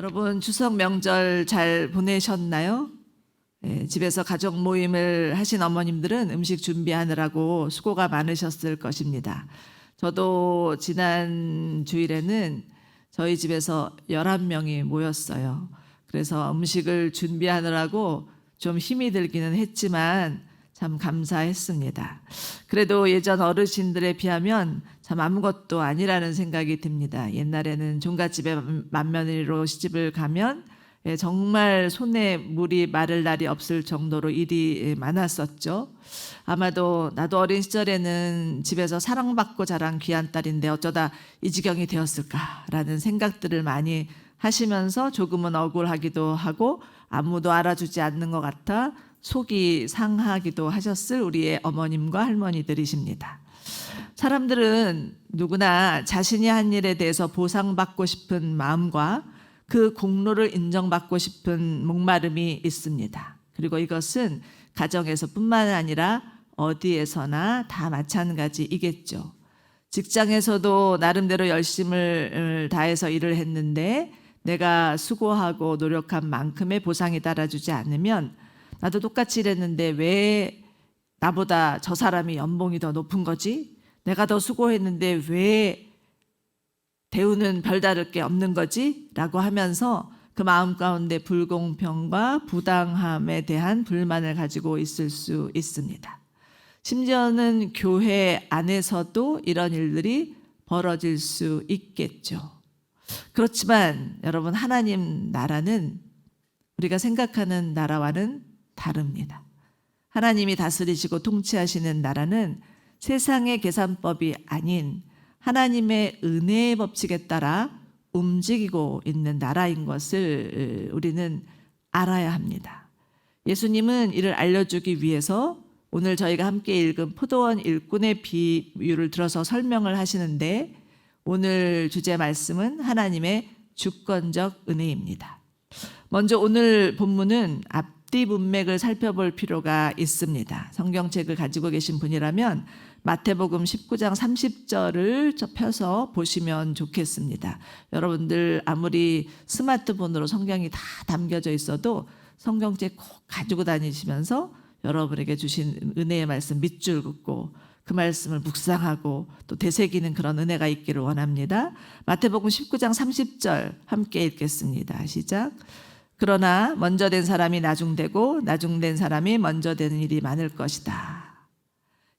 여러분 추석 명절 잘 보내셨나요? 집에서 가족 모임을 하신 어머님들은 음식 준비하느라고 수고가 많으셨을 것입니다. 저도 지난 주일에는 저희 집에서 11명이 모였어요. 그래서 음식을 준비하느라고 좀 힘이 들기는 했지만 참 감사했습니다. 그래도 예전 어르신들에 비하면 참 아무것도 아니라는 생각이 듭니다. 옛날에는 종갓집에 맏며느리로 시집을 가면 정말 손에 물이 마를 날이 없을 정도로 일이 많았었죠. 아마도 나도 어린 시절에는 집에서 사랑받고 자란 귀한 딸인데 어쩌다 이 지경이 되었을까라는 생각들을 많이 하시면서 조금은 억울하기도 하고 아무도 알아주지 않는 것 같아 속이 상하기도 하셨을 우리의 어머님과 할머니들이십니다. 사람들은 누구나 자신이 한 일에 대해서 보상받고 싶은 마음과 그 공로를 인정받고 싶은 목마름이 있습니다. 그리고 이것은 가정에서뿐만 아니라 어디에서나 다 마찬가지이겠죠. 직장에서도 나름대로 열심을 다해서 일을 했는데 내가 수고하고 노력한 만큼의 보상이 따라주지 않으면 나도 똑같이 일했는데 왜 나보다 저 사람이 연봉이 더 높은 거지? 내가 더 수고했는데 왜 대우는 별다를 게 없는 거지? 라고 하면서 그 마음 가운데 불공평과 부당함에 대한 불만을 가지고 있을 수 있습니다. 심지어는 교회 안에서도 이런 일들이 벌어질 수 있겠죠. 그렇지만 여러분, 하나님 나라는 우리가 생각하는 나라와는 다릅니다. 하나님이 다스리시고 통치하시는 나라는 세상의 계산법이 아닌 하나님의 은혜의 법칙에 따라 움직이고 있는 나라인 것을 우리는 알아야 합니다. 예수님은 이를 알려주기 위해서 오늘 저희가 함께 읽은 포도원 일꾼의 비유를 들어서 설명을 하시는데 오늘 주제 말씀은 하나님의 주권적 은혜입니다. 먼저 오늘 본문은 앞뒤 문맥을 살펴볼 필요가 있습니다. 성경책을 가지고 계신 분이라면 마태복음 19장 30절을 펴서 보시면 좋겠습니다. 여러분들 아무리 스마트폰으로 성경이 다 담겨져 있어도 성경책 꼭 가지고 다니시면서 여러분에게 주신 은혜의 말씀 밑줄 긋고 그 말씀을 묵상하고 또 되새기는 그런 은혜가 있기를 원합니다. 마태복음 19장 30절 함께 읽겠습니다. 시작. 그러나 먼저 된 사람이 나중되고 나중된 사람이 먼저 되는 일이 많을 것이다.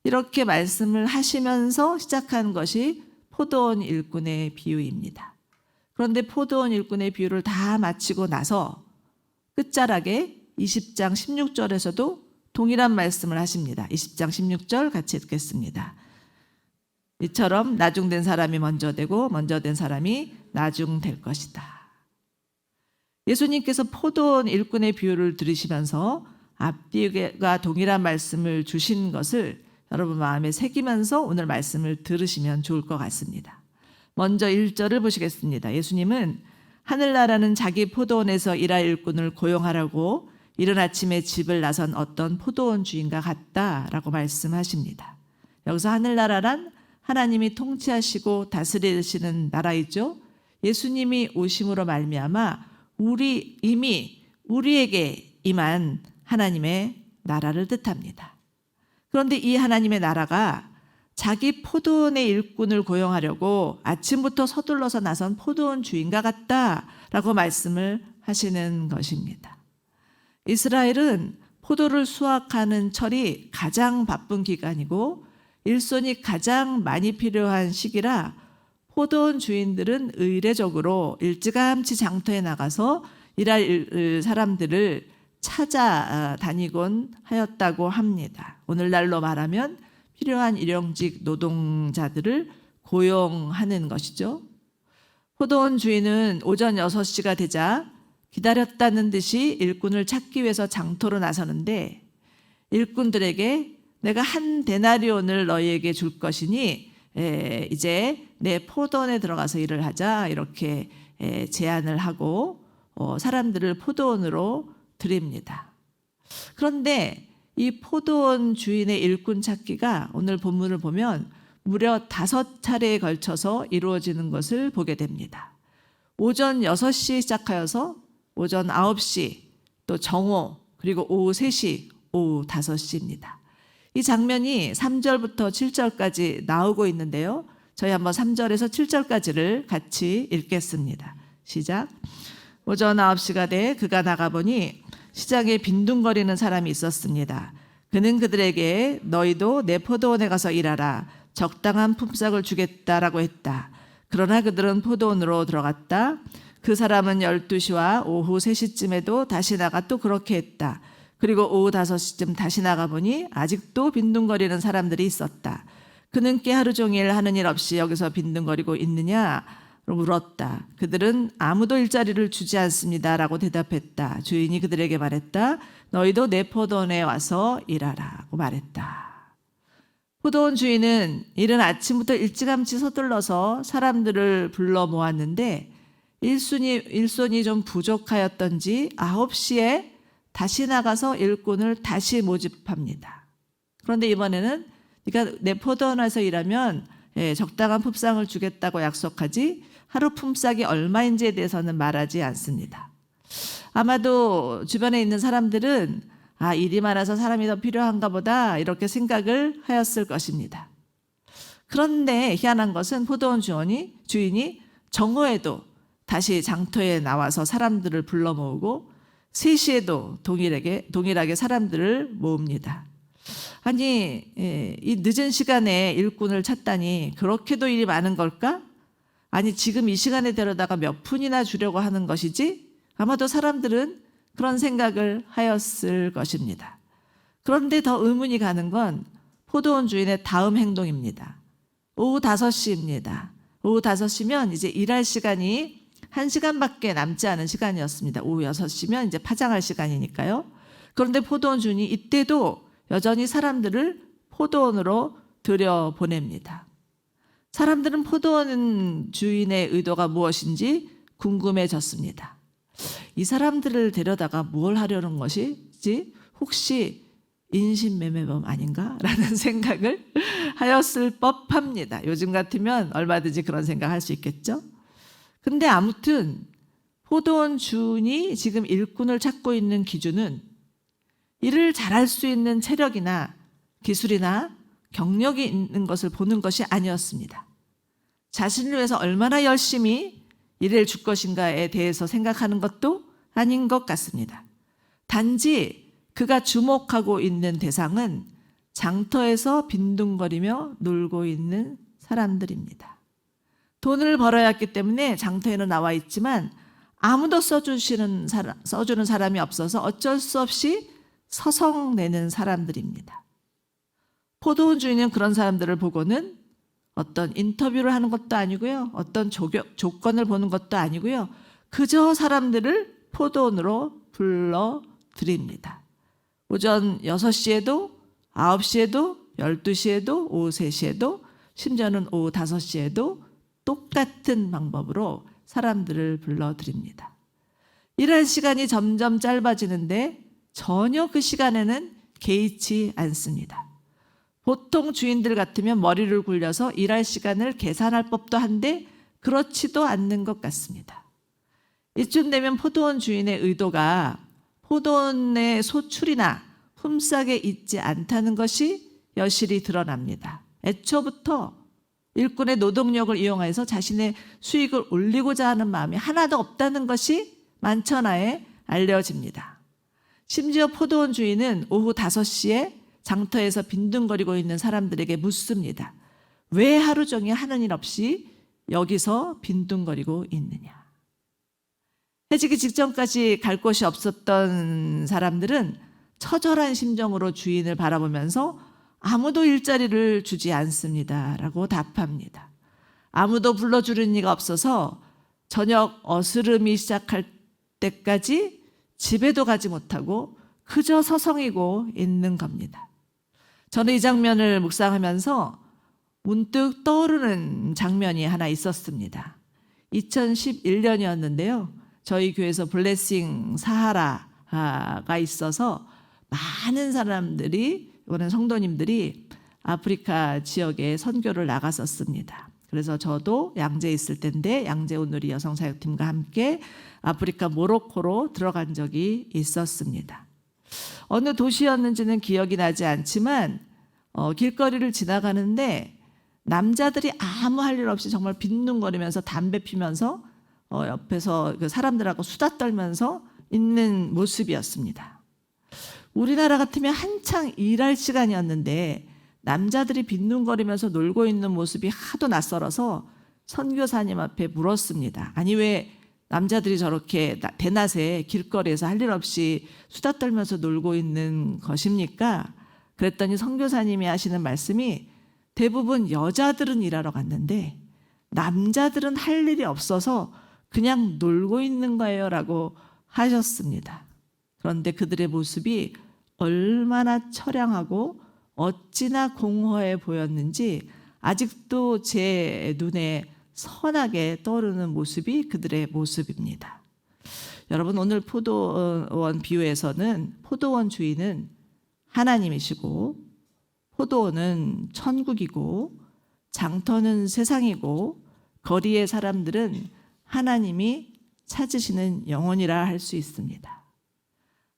이렇게 말씀을 하시면서 시작한 것이 포도원 일꾼의 비유입니다. 그런데 포도원 일꾼의 비유를 다 마치고 나서 끝자락에 20장 16절에서도 동일한 말씀을 하십니다. 20장 16절 같이 읽겠습니다. 이처럼 나중된 사람이 먼저 되고 먼저 된 사람이 나중될 것이다. 예수님께서 포도원 일꾼의 비유를 들으시면서 앞뒤가 동일한 말씀을 주신 것을 여러분 마음에 새기면서 오늘 말씀을 들으시면 좋을 것 같습니다. 먼저 1절을 보시겠습니다. 예수님은 하늘나라는 자기 포도원에서 일할 일꾼을 고용하라고 이른 아침에 집을 나선 어떤 포도원 주인과 같다라고 말씀하십니다. 여기서 하늘나라란 하나님이 통치하시고 다스리시는 나라이죠. 예수님이 오심으로 말미암아 이미 우리에게 임한 하나님의 나라를 뜻합니다. 그런데 이 하나님의 나라가 자기 포도원의 일꾼을 고용하려고 아침부터 서둘러서 나선 포도원 주인과 같다라고 말씀을 하시는 것입니다. 이스라엘은 포도를 수확하는 철이 가장 바쁜 기간이고 일손이 가장 많이 필요한 시기라 포도원 주인들은 의례적으로 일찌감치 장터에 나가서 일할 사람들을 찾아다니곤 하였다고 합니다. 오늘날로 말하면 필요한 일용직 노동자들을 고용하는 것이죠. 포도원 주인은 오전 6시가 되자 기다렸다는 듯이 일꾼을 찾기 위해서 장터로 나서는데 일꾼들에게 내가 한 데나리온을 너희에게 줄 것이니 이제 내 포도원에 들어가서 일을 하자 이렇게 제안을 하고 사람들을 포도원으로 드립니다. 그런데 이 포도원 주인의 일꾼 찾기가 오늘 본문을 보면 무려 5차례에 걸쳐서 이루어지는 것을 보게 됩니다. 오전 6시에 시작하여서 오전 9시, 또 정오, 그리고 오후 3시, 오후 5시입니다. 이 장면이 3절부터 7절까지 나오고 있는데요. 저희 한번 3절에서 7절까지를 같이 읽겠습니다. 시작. 오전 9시가 돼 그가 나가보니 시장에 빈둥거리는 사람이 있었습니다. 그는 그들에게 너희도 내 포도원에 가서 일하라. 적당한 품삯을 주겠다라고 했다. 그러나 그들은 포도원으로 들어갔다. 그 사람은 12시와 오후 3시쯤에도 다시 나가 또 그렇게 했다. 그리고 오후 5시쯤 다시 나가보니 아직도 빈둥거리는 사람들이 있었다. 그는 꽤 하루 종일 하는 일 없이 여기서 빈둥거리고 있느냐? 물었다. 그들은 아무도 일자리를 주지 않습니다 라고 대답했다. 주인이 그들에게 말했다. 너희도 내 포도원에 와서 일하라고 말했다. 포도원 주인은 이른 아침부터 일찌감치 서둘러서 사람들을 불러 모았는데 일손이 좀 부족하였던지 9시에 다시 나가서 일꾼을 다시 모집합니다. 그런데 이번에는 네가 내 포도원에서 일하면 적당한 품삯을 주겠다고 약속하지 하루 품삯이 얼마인지에 대해서는 말하지 않습니다. 아마도 주변에 있는 사람들은 일이 많아서 사람이 더 필요한가 보다 이렇게 생각을 하였을 것입니다. 그런데 희한한 것은 포도원 주인이 정오에도 다시 장터에 나와서 사람들을 불러 모으고 3시에도 동일하게 사람들을 모읍니다. 아니, 이 늦은 시간에 일꾼을 찾다니 그렇게도 일이 많은 걸까? 아니, 지금 이 시간에 데려다가 몇 푼이나 주려고 하는 것이지? 아마도 사람들은 그런 생각을 하였을 것입니다. 그런데 더 의문이 가는 건 포도원 주인의 다음 행동입니다. 오후 5시입니다. 오후 5시면 이제 일할 시간이 1시간밖에 남지 않은 시간이었습니다. 오후 6시면 이제 파장할 시간이니까요. 그런데 포도원 주인이 이때도 여전히 사람들을 포도원으로 들여보냅니다. 사람들은 포도원 주인의 의도가 무엇인지 궁금해졌습니다. 이 사람들을 데려다가 뭘 하려는 것이지? 혹시 인신매매범 아닌가? 라는 생각을 하였을 법합니다. 요즘 같으면 얼마든지 그런 생각할 수 있겠죠? 근데 아무튼 포도원 주인이 지금 일꾼을 찾고 있는 기준은 일을 잘할 수 있는 체력이나 기술이나 경력이 있는 것을 보는 것이 아니었습니다. 자신을 위해서 얼마나 열심히 일을 줄 것인가에 대해서 생각하는 것도 아닌 것 같습니다. 단지 그가 주목하고 있는 대상은 장터에서 빈둥거리며 놀고 있는 사람들입니다. 돈을 벌어야 했기 때문에 장터에는 나와 있지만 아무도 써주는 사람이 없어서 어쩔 수 없이 서성내는 사람들입니다. 포도원 주인은 그런 사람들을 보고는 어떤 인터뷰를 하는 것도 아니고요. 어떤 조건을 보는 것도 아니고요. 그저 사람들을 포도원으로 불러들입니다. 오전 6시에도 9시에도 12시에도 오후 3시에도 심지어는 오후 5시에도 똑같은 방법으로 사람들을 불러들입니다. 일할 시간이 점점 짧아지는데 전혀 그 시간에는 개의치 않습니다. 보통 주인들 같으면 머리를 굴려서 일할 시간을 계산할 법도 한데 그렇지도 않는 것 같습니다. 이쯤 되면 포도원 주인의 의도가 포도원의 소출이나 품삯에 있지 않다는 것이 여실히 드러납니다. 애초부터 일꾼의 노동력을 이용해서 자신의 수익을 올리고자 하는 마음이 하나도 없다는 것이 만천하에 알려집니다. 심지어 포도원 주인은 오후 5시에 장터에서 빈둥거리고 있는 사람들에게 묻습니다. 왜 하루 종일 하는 일 없이 여기서 빈둥거리고 있느냐? 해지기 직전까지 갈 곳이 없었던 사람들은 처절한 심정으로 주인을 바라보면서 아무도 일자리를 주지 않습니다 라고 답합니다. 아무도 불러주는 이가 없어서 저녁 어스름이 시작할 때까지 집에도 가지 못하고 그저 서성이고 있는 겁니다. 저는 이 장면을 묵상하면서 문득 떠오르는 장면이 하나 있었습니다. 2011년이었는데요. 저희 교회에서 블레싱 사하라가 있어서 많은 사람들이, 이번엔 성도님들이 아프리카 지역에 선교를 나갔었습니다. 그래서 저도 양재에 있을 때인데 양재 온누리 여성사역팀과 함께 아프리카 모로코로 들어간 적이 있었습니다. 어느 도시였는지는 기억이 나지 않지만 길거리를 지나가는데 남자들이 아무 할 일 없이 정말 빈둥거리면서 담배 피면서 옆에서 그 사람들하고 수다 떨면서 있는 모습이었습니다. 우리나라 같으면 한창 일할 시간이었는데 남자들이 빈둥거리면서 놀고 있는 모습이 하도 낯설어서 선교사님 앞에 물었습니다. 아니 왜 남자들이 저렇게 대낮에 길거리에서 할 일 없이 수다 떨면서 놀고 있는 것입니까? 그랬더니 선교사님이 하시는 말씀이 대부분 여자들은 일하러 갔는데 남자들은 할 일이 없어서 그냥 놀고 있는 거예요 라고 하셨습니다. 그런데 그들의 모습이 얼마나 처량하고 어찌나 공허해 보였는지 아직도 제 눈에 선하게 떠오르는 모습이 그들의 모습입니다. 여러분, 오늘 포도원 비유에서는 포도원 주인은 하나님이시고 포도원은 천국이고 장터는 세상이고 거리의 사람들은 하나님이 찾으시는 영혼이라 할 수 있습니다.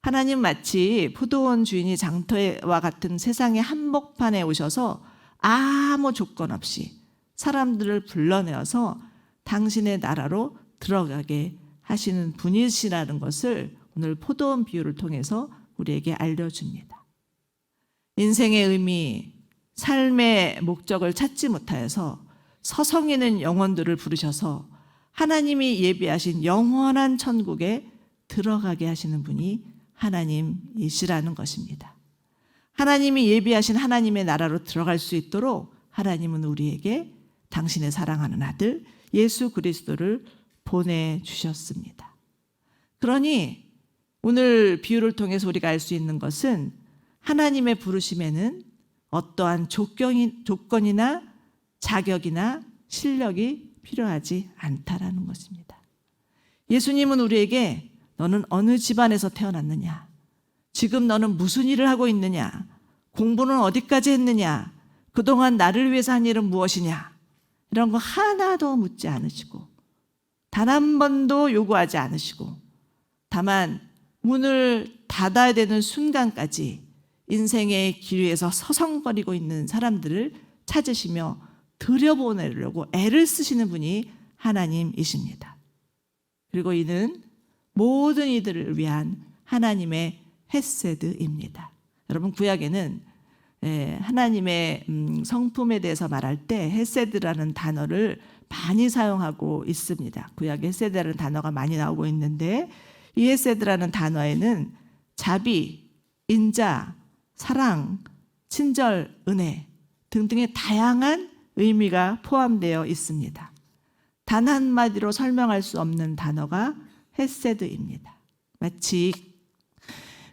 하나님 마치 포도원 주인이 장터와 같은 세상의 한복판에 오셔서 아무 조건 없이 사람들을 불러내어서 당신의 나라로 들어가게 하시는 분이시라는 것을 오늘 포도원 비유를 통해서 우리에게 알려줍니다. 인생의 의미, 삶의 목적을 찾지 못하여서 서성이는 영혼들을 부르셔서 하나님이 예비하신 영원한 천국에 들어가게 하시는 분이 하나님이시라는 것입니다. 하나님이 예비하신 하나님의 나라로 들어갈 수 있도록 하나님은 우리에게 당신의 사랑하는 아들 예수 그리스도를 보내주셨습니다. 그러니 오늘 비유를 통해서 우리가 알 수 있는 것은 하나님의 부르심에는 어떠한 조건이나 자격이나 실력이 필요하지 않다라는 것입니다. 예수님은 우리에게 너는 어느 집안에서 태어났느냐? 지금 너는 무슨 일을 하고 있느냐? 공부는 어디까지 했느냐? 그동안 나를 위해서 한 일은 무엇이냐? 이런 거 하나도 묻지 않으시고 단 한 번도 요구하지 않으시고 다만 문을 닫아야 되는 순간까지 인생의 길 위에서 서성거리고 있는 사람들을 찾으시며 들여보내려고 애를 쓰시는 분이 하나님이십니다. 그리고 이는 모든 이들을 위한 하나님의 헤세드입니다. 여러분, 구약에는 하나님의 성품에 대해서 말할 때 헤세드라는 단어를 많이 사용하고 있습니다. 구약에 헤세드라는 단어가 많이 나오고 있는데 이 헤세드라는 단어에는 자비, 인자, 사랑, 친절, 은혜 등등의 다양한 의미가 포함되어 있습니다. 단 한마디로 설명할 수 없는 단어가 헤세드입니다. 마치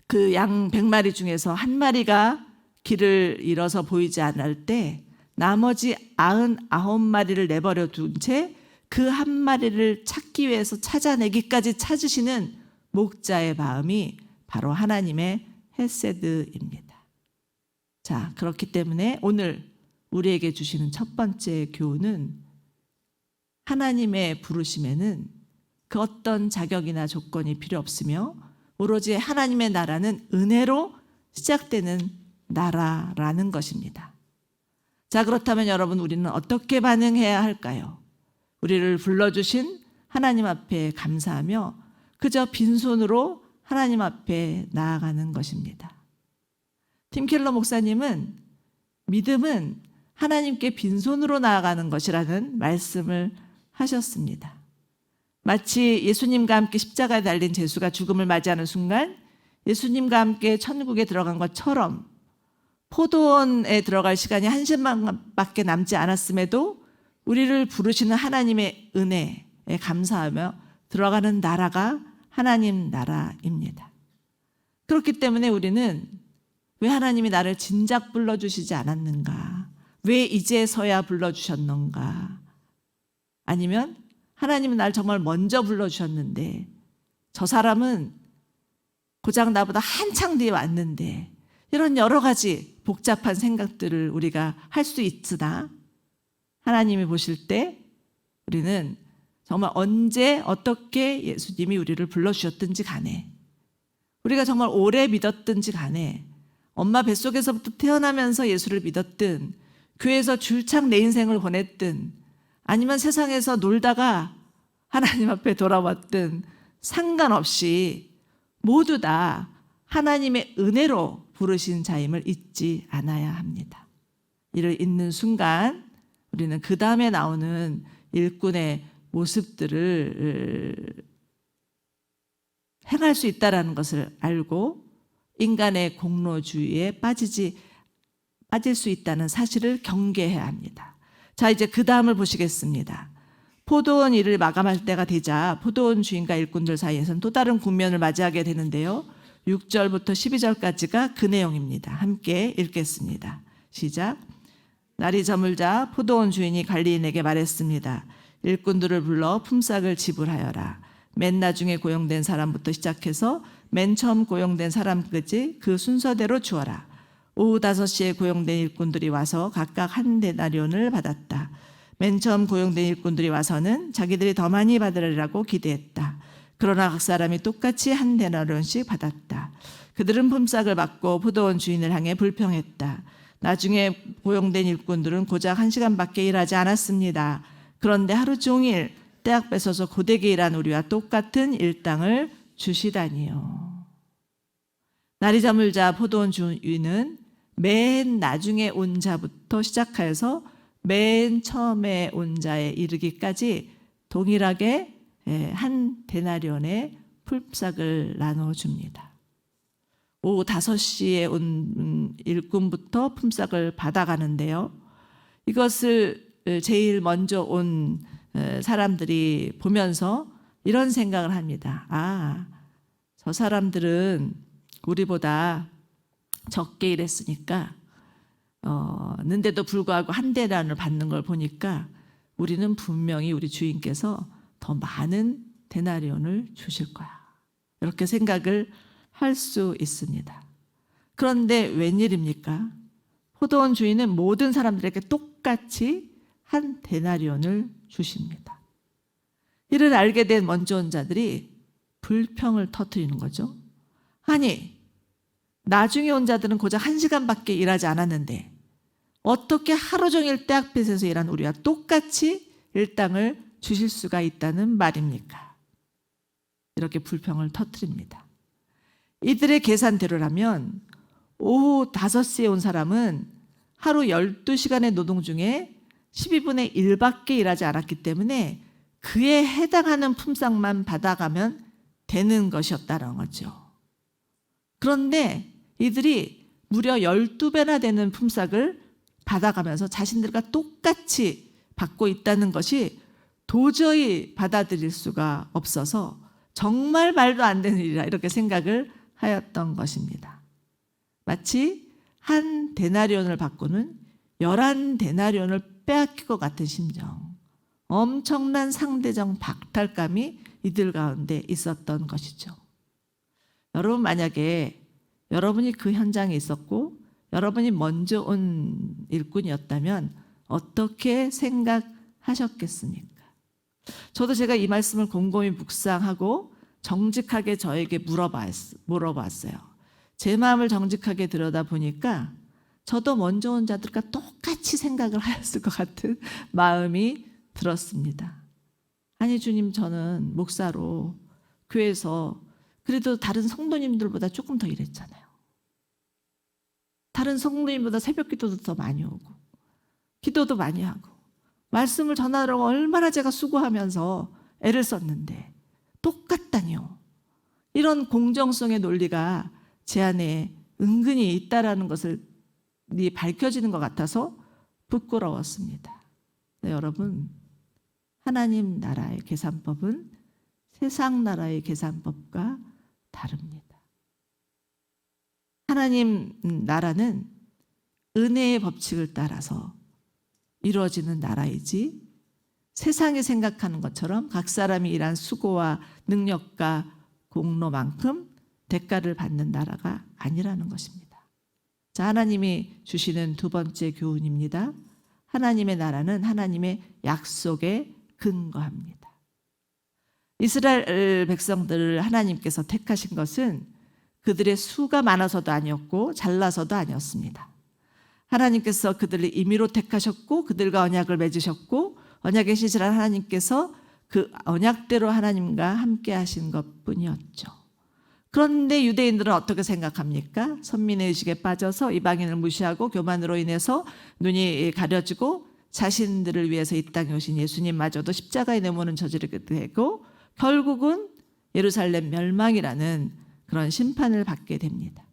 그 양 100마리 중에서 한 마리가 길을 잃어서 보이지 않을 때 나머지 99마리를 내버려 둔 채 그 한 마리를 찾기 위해서 찾아내기까지 찾으시는 목자의 마음이 바로 하나님의 헤세드입니다. 자, 그렇기 때문에 오늘 우리에게 주시는 첫 번째 교훈은 하나님의 부르심에는 그 어떤 자격이나 조건이 필요 없으며 오로지 하나님의 나라는 은혜로 시작되는 나라라는 것입니다. 자, 그렇다면 여러분, 우리는 어떻게 반응해야 할까요? 우리를 불러주신 하나님 앞에 감사하며 그저 빈손으로 하나님 앞에 나아가는 것입니다. 팀 켈러 목사님은 믿음은 하나님께 빈손으로 나아가는 것이라는 말씀을 하셨습니다. 마치 예수님과 함께 십자가에 달린 제수가 죽음을 맞이하는 순간 예수님과 함께 천국에 들어간 것처럼 포도원에 들어갈 시간이 한 시간밖에 남지 않았음에도 우리를 부르시는 하나님의 은혜에 감사하며 들어가는 나라가 하나님 나라입니다. 그렇기 때문에 우리는 왜 하나님이 나를 진작 불러주시지 않았는가? 왜 이제서야 불러주셨는가? 아니면 하나님은 날 정말 먼저 불러주셨는데 저 사람은 고작 나보다 한창 뒤에 왔는데, 이런 여러 가지 복잡한 생각들을 우리가 할 수 있으나 하나님이 보실 때 우리는 정말 언제 어떻게 예수님이 우리를 불러주셨든지 간에, 우리가 정말 오래 믿었든지 간에, 엄마 뱃속에서부터 태어나면서 예수를 믿었든, 교회에서 줄창 내 인생을 보냈든, 아니면 세상에서 놀다가 하나님 앞에 돌아왔든 상관없이 모두 다 하나님의 은혜로 부르신 자임을 잊지 않아야 합니다. 이를 잊는 순간 우리는 그 다음에 나오는 일꾼의 모습들을 행할 수 있다는 것을 알고 인간의 공로주의에 빠질 수 있다는 사실을 경계해야 합니다. 자, 이제 그 다음을 보시겠습니다. 포도원 일을 마감할 때가 되자 포도원 주인과 일꾼들 사이에서는 또 다른 국면을 맞이하게 되는데요. 6절부터 12절까지가 그 내용입니다. 함께 읽겠습니다. 시작. 날이 저물자 포도원 주인이 관리인에게 말했습니다. 일꾼들을 불러 품삯을 지불하여라. 맨 나중에 고용된 사람부터 시작해서 맨 처음 고용된 사람까지 그 순서대로 주어라. 오후 5시에 고용된 일꾼들이 와서 각각 한 데나리온을 받았다. 맨 처음 고용된 일꾼들이 와서는 자기들이 더 많이 받으리라고 기대했다. 그러나 각 사람이 똑같이 한 데나리온씩 받았다. 그들은 품삯을 받고 포도원 주인을 향해 불평했다. 나중에 고용된 일꾼들은 고작 1시간밖에 일하지 않았습니다. 그런데 하루 종일 떼약 뺏어서 고되게 일한 우리와 똑같은 일당을 주시다니요. 날이 저물자 포도원 주인은 맨 나중에 온 자부터 시작하여서 맨 처음에 온 자에 이르기까지 동일하게 한 데나리온의 품삯을 나눠줍니다. 오후 5시에 온 일꾼부터 품삯을 받아가는데요. 이것을 제일 먼저 온 사람들이 보면서 이런 생각을 합니다. 아, 저 사람들은 우리보다 적게 일했으니까 는데도 불구하고 한 데나리온을 받는 걸 보니까 우리는 분명히 우리 주인께서 더 많은 데나리온을 주실 거야. 이렇게 생각을 할 수 있습니다. 그런데 웬일입니까? 포도원 주인은 모든 사람들에게 똑같이 한 데나리온을 주십니다. 이를 알게 된 먼저 온 자들이 불평을 터뜨리는 거죠. 아니, 나중에 온 자들은 고작 1시간밖에 일하지 않았는데 어떻게 하루 종일 떼약볕에서 일한 우리와 똑같이 일당을 주실 수가 있다는 말입니까? 이렇게 불평을 터뜨립니다. 이들의 계산대로라면 오후 5시에 온 사람은 하루 12시간의 노동 중에 12분의 1밖에 일하지 않았기 때문에 그에 해당하는 품삯만 받아가면 되는 것이었다는 거죠. 그런데 이들이 무려 12배나 되는 품삯을 받아가면서 자신들과 똑같이 받고 있다는 것이 도저히 받아들일 수가 없어서 정말 말도 안 되는 일이라 이렇게 생각을 하였던 것입니다. 마치 한 데나리온을 받고는 11데나리온을 빼앗길 것 같은 심정, 엄청난 상대적 박탈감이 이들 가운데 있었던 것이죠. 여러분, 만약에 여러분이 그 현장에 있었고 여러분이 먼저 온 일꾼이었다면 어떻게 생각하셨겠습니까? 저도 제가 이 말씀을 곰곰이 묵상하고 정직하게 저에게 물어봤어요. 제 마음을 정직하게 들여다보니까 저도 먼저 온 자들과 똑같이 생각을 하였을 것 같은 마음이 들었습니다. 아니, 주님, 저는 목사로 교회에서 그래도 다른 성도님들보다 조금 더 일했잖아요. 다른 성도님보다 새벽 기도도 더 많이 오고 기도도 많이 하고 말씀을 전하려고 얼마나 제가 수고하면서 애를 썼는데 똑같다니요. 이런 공정성의 논리가 제 안에 은근히 있다라는 것을 밝혀지는 것 같아서 부끄러웠습니다. 네, 여러분, 하나님 나라의 계산법은 세상 나라의 계산법과 다릅니다. 하나님 나라는 은혜의 법칙을 따라서 이루어지는 나라이지 세상이 생각하는 것처럼 각 사람이 일한 수고와 능력과 공로만큼 대가를 받는 나라가 아니라는 것입니다. 자, 하나님이 주시는 두 번째 교훈입니다. 하나님의 나라는 하나님의 약속에 근거합니다. 이스라엘 백성들을 하나님께서 택하신 것은 그들의 수가 많아서도 아니었고 잘나서도 아니었습니다. 하나님께서 그들을 임의로 택하셨고 그들과 언약을 맺으셨고 언약에 신실한 하나님께서 그 언약대로 하나님과 함께 하신 것뿐이었죠. 그런데 유대인들은 어떻게 생각합니까? 선민의 의식에 빠져서 이방인을 무시하고 교만으로 인해서 눈이 가려지고 자신들을 위해서 이 땅에 오신 예수님마저도 십자가의 내모는 저지르게 되고 결국은 예루살렘 멸망이라는 그런 심판을 받게 됩니다.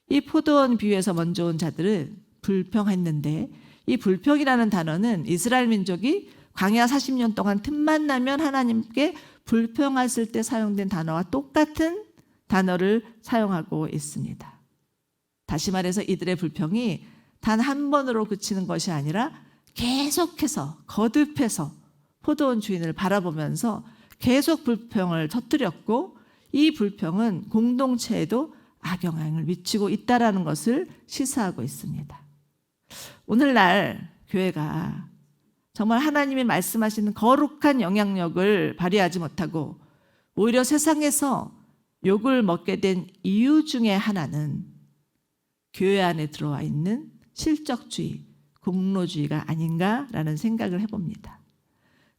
이 포도원 비유에서 먼저 온 자들은 불평했는데 이 불평이라는 단어는 이스라엘 민족이 광야 40년 동안 틈만 나면 하나님께 불평했을 때 사용된 단어와 똑같은 단어를 사용하고 있습니다. 다시 말해서 이들의 불평이 단 한 번으로 그치는 것이 아니라 계속해서 거듭해서 포도원 주인을 바라보면서 계속 불평을 터뜨렸고 이 불평은 공동체에도 악영향을 미치고 있다는 것을 시사하고 있습니다. 오늘날 교회가 정말 하나님이 말씀하시는 거룩한 영향력을 발휘하지 못하고 오히려 세상에서 욕을 먹게 된 이유 중에 하나는 교회 안에 들어와 있는 실적주의, 공로주의가 아닌가라는 생각을 해봅니다.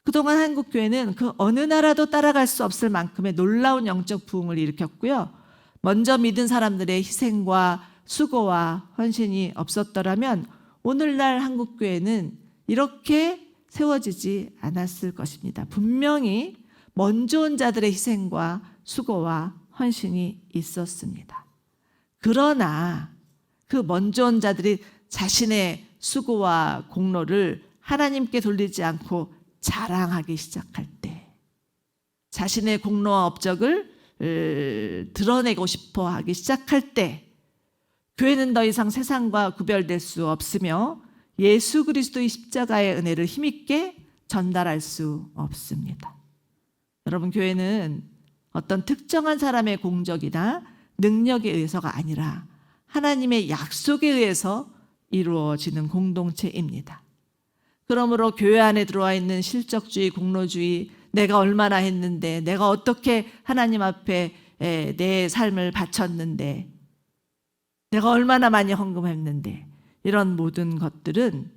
그동안 한국 교회는 그 어느 나라도 따라갈 수 없을 만큼의 놀라운 영적 부흥을 일으켰고요. 먼저 믿은 사람들의 희생과 수고와 헌신이 없었더라면 오늘날 한국 교회는 이렇게 세워지지 않았을 것입니다. 분명히 먼저 온 자들의 희생과 수고와 헌신이 있었습니다. 그러나 그 먼저 온 자들이 자신의 수고와 공로를 하나님께 돌리지 않고 자랑하기 시작할 때, 자신의 공로와 업적을 드러내고 싶어 하기 시작할 때 교회는 더 이상 세상과 구별될 수 없으며 예수 그리스도의 십자가의 은혜를 힘있게 전달할 수 없습니다. 여러분, 교회는 어떤 특정한 사람의 공적이나 능력에 의해서가 아니라 하나님의 약속에 의해서 이루어지는 공동체입니다. 그러므로 교회 안에 들어와 있는 실적주의, 공로주의, 내가 얼마나 했는데, 내가 어떻게 하나님 앞에 내 삶을 바쳤는데, 내가 얼마나 많이 헌금했는데, 이런 모든 것들은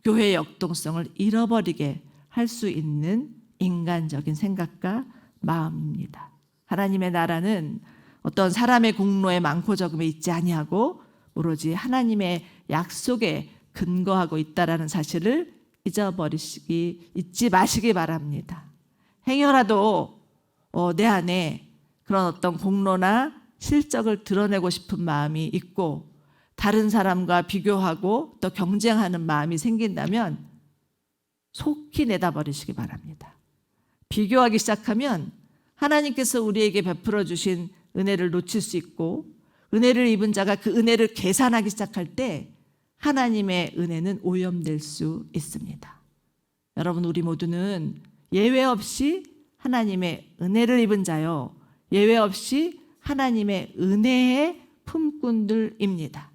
교회의 역동성을 잃어버리게 할 수 있는 인간적인 생각과 마음입니다. 하나님의 나라는 어떤 사람의 공로에 많고 적음에 있지 아니하고 오로지 하나님의 약속에 근거하고 있다라는 사실을 잊지 마시기 바랍니다. 행여라도 내 안에 그런 어떤 공로나 실적을 드러내고 싶은 마음이 있고 다른 사람과 비교하고 또 경쟁하는 마음이 생긴다면 속히 내다버리시기 바랍니다. 비교하기 시작하면 하나님께서 우리에게 베풀어 주신 은혜를 놓칠 수 있고 은혜를 입은 자가 그 은혜를 계산하기 시작할 때 하나님의 은혜는 오염될 수 있습니다. 여러분, 우리 모두는 예외 없이 하나님의 은혜를 입은 자요, 예외 없이 하나님의 은혜의 품꾼들입니다.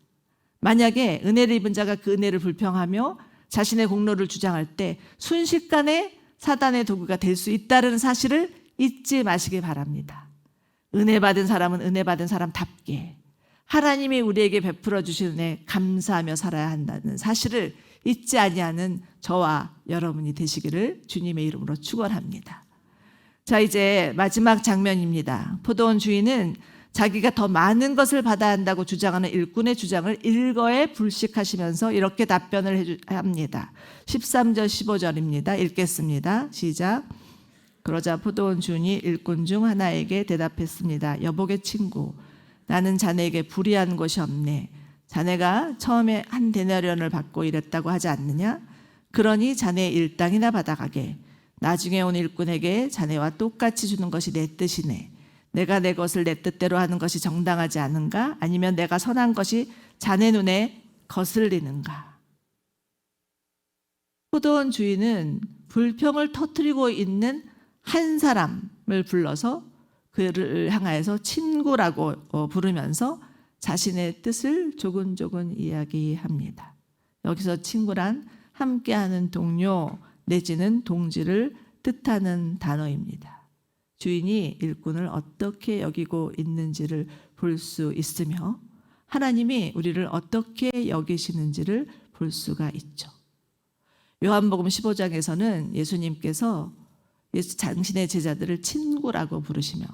만약에 은혜를 입은 자가 그 은혜를 불평하며 자신의 공로를 주장할 때 순식간에 사단의 도구가 될 수 있다는 사실을 잊지 마시기 바랍니다. 은혜 받은 사람은 은혜 받은 사람답게 하나님이 우리에게 베풀어 주신 은혜 감사하며 살아야 한다는 사실을 잊지 아니하는 저와 여러분이 되시기를 주님의 이름으로 축원합니다. 자, 이제 마지막 장면입니다. 포도원 주인은 자기가 더 많은 것을 받아야 한다고 주장하는 일꾼의 주장을 일거에 불식하시면서 이렇게 답변을 합니다. 13절 15절입니다. 읽겠습니다. 시작. 그러자 포도원 주인이 일꾼 중 하나에게 대답했습니다. 여복의 친구, 나는 자네에게 불의한 것이 없네. 자네가 처음에 한 데나리온을 받고 일했다고 하지 않느냐? 그러니 자네의 일당이나 받아가게. 나중에 온 일꾼에게 자네와 똑같이 주는 것이 내 뜻이네. 내가 내 것을 내 뜻대로 하는 것이 정당하지 않은가? 아니면 내가 선한 것이 자네 눈에 거슬리는가? 포도원 주인은 불평을 터뜨리고 있는 한 사람을 불러서 그를 향하여서 친구라고 부르면서 자신의 뜻을 조근조근 이야기합니다. 여기서 친구란 함께하는 동료 내지는 동지를 뜻하는 단어입니다. 주인이 일꾼을 어떻게 여기고 있는지를 볼 수 있으며 하나님이 우리를 어떻게 여기시는지를 볼 수가 있죠. 요한복음 15장에서는 예수님께서 당신의 제자들을 친구라고 부르시며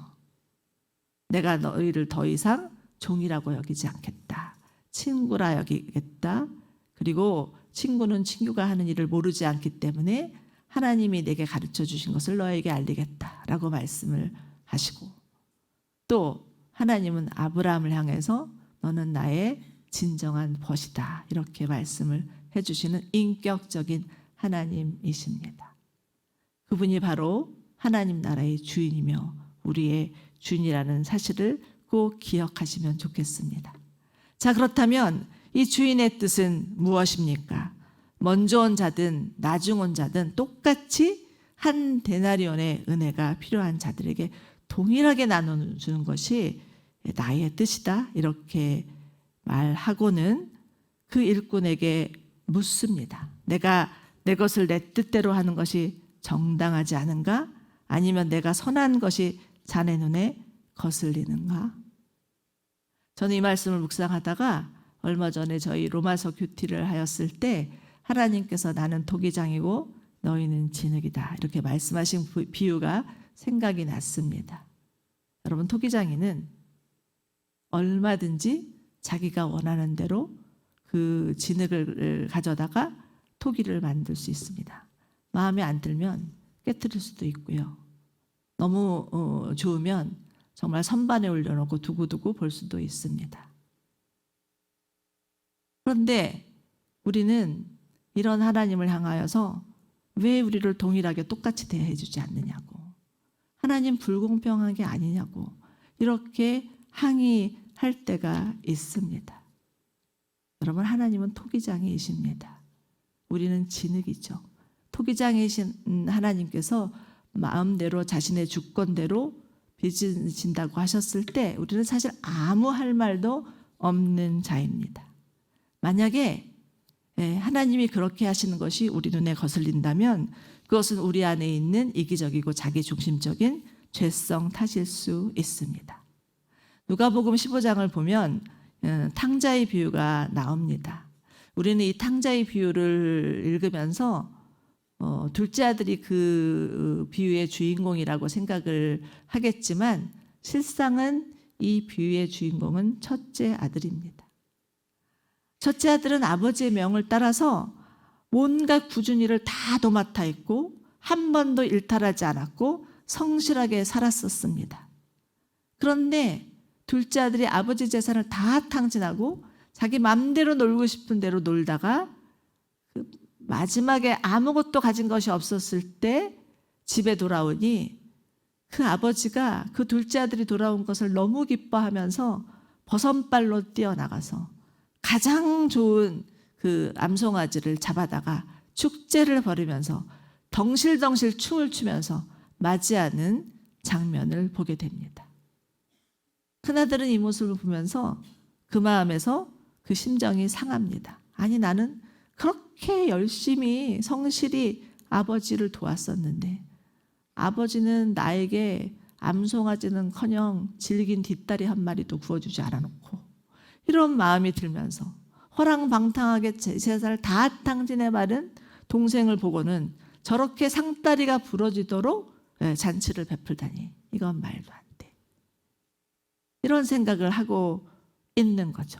내가 너희를 더 이상 종이라고 여기지 않겠다. 친구라 여기겠다. 그리고 친구는 친구가 하는 일을 모르지 않기 때문에 하나님이 내게 가르쳐 주신 것을 너에게 알리겠다라고 말씀을 하시고 또 하나님은 아브라함을 향해서 너는 나의 진정한 벗이다 이렇게 말씀을 해주시는 인격적인 하나님이십니다. 그분이 바로 하나님 나라의 주인이며 우리의 주인이라는 사실을 꼭 기억하시면 좋겠습니다. 자, 그렇다면 이 주인의 뜻은 무엇입니까? 먼저 온 자든 나중 온 자든 똑같이 한 데나리온의 은혜가 필요한 자들에게 동일하게 나눠주는 것이 나의 뜻이다 이렇게 말하고는 그 일꾼에게 묻습니다. 내가 내 것을 내 뜻대로 하는 것이 정당하지 않은가? 아니면 내가 선한 것이 자네 눈에 거슬리는가? 저는 이 말씀을 묵상하다가 얼마 전에 저희 로마서 큐티를 하였을 때 하나님께서 나는 토기장이고 너희는 진흙이다 이렇게 말씀하신 비유가 생각이 났습니다. 여러분, 토기장이는 얼마든지 자기가 원하는 대로 그 진흙을 가져다가 토기를 만들 수 있습니다. 마음에 안 들면 깨트릴 수도 있고요. 너무 좋으면 정말 선반에 올려놓고 두고두고 볼 수도 있습니다. 그런데 우리는 이런 하나님을 향하여서 왜 우리를 동일하게 똑같이 대해 주지 않느냐고, 하나님 불공평한 게 아니냐고 이렇게 항의할 때가 있습니다. 여러분, 하나님은 토기장이이십니다. 우리는 진흙이죠. 토기장이신 하나님께서 마음대로 자신의 주권대로 빚으신다고 하셨을 때 우리는 사실 아무 할 말도 없는 자입니다. 만약에 하나님이 그렇게 하시는 것이 우리 눈에 거슬린다면 그것은 우리 안에 있는 이기적이고 자기중심적인 죄성 탓일 수 있습니다. 누가복음 15장을 보면 탕자의 비유가 나옵니다. 우리는 이 탕자의 비유를 읽으면서 둘째 아들이 그 비유의 주인공이라고 생각을 하겠지만 실상은 이 비유의 주인공은 첫째 아들입니다. 첫째 아들은 아버지의 명을 따라서 온갖 굳은 일을 다 도맡아 했고 한 번도 일탈하지 않았고 성실하게 살았었습니다. 그런데 둘째 아들이 아버지 재산을 다 탕진하고 자기 맘대로 놀고 싶은 대로 놀다가 마지막에 아무것도 가진 것이 없었을 때 집에 돌아오니 그 아버지가 그 둘째 아들이 돌아온 것을 너무 기뻐하면서 버선발로 뛰어나가서 가장 좋은 그 암송아지를 잡아다가 축제를 벌이면서 덩실덩실 춤을 추면서 맞이하는 장면을 보게 됩니다. 큰아들은 이 모습을 보면서 그 마음에서 그 심정이 상합니다. 아니, 나는 그렇게 열심히 성실히 아버지를 도왔었는데 아버지는 나에게 암송아지는커녕 질긴 뒷다리 한 마리도 구워주지 않아놓고, 이런 마음이 들면서 허랑방탕하게 재산을 다 탕진해 마른 동생을 보고는 저렇게 상다리가 부러지도록 잔치를 베풀다니 이건 말도 안 돼. 이런 생각을 하고 있는 거죠.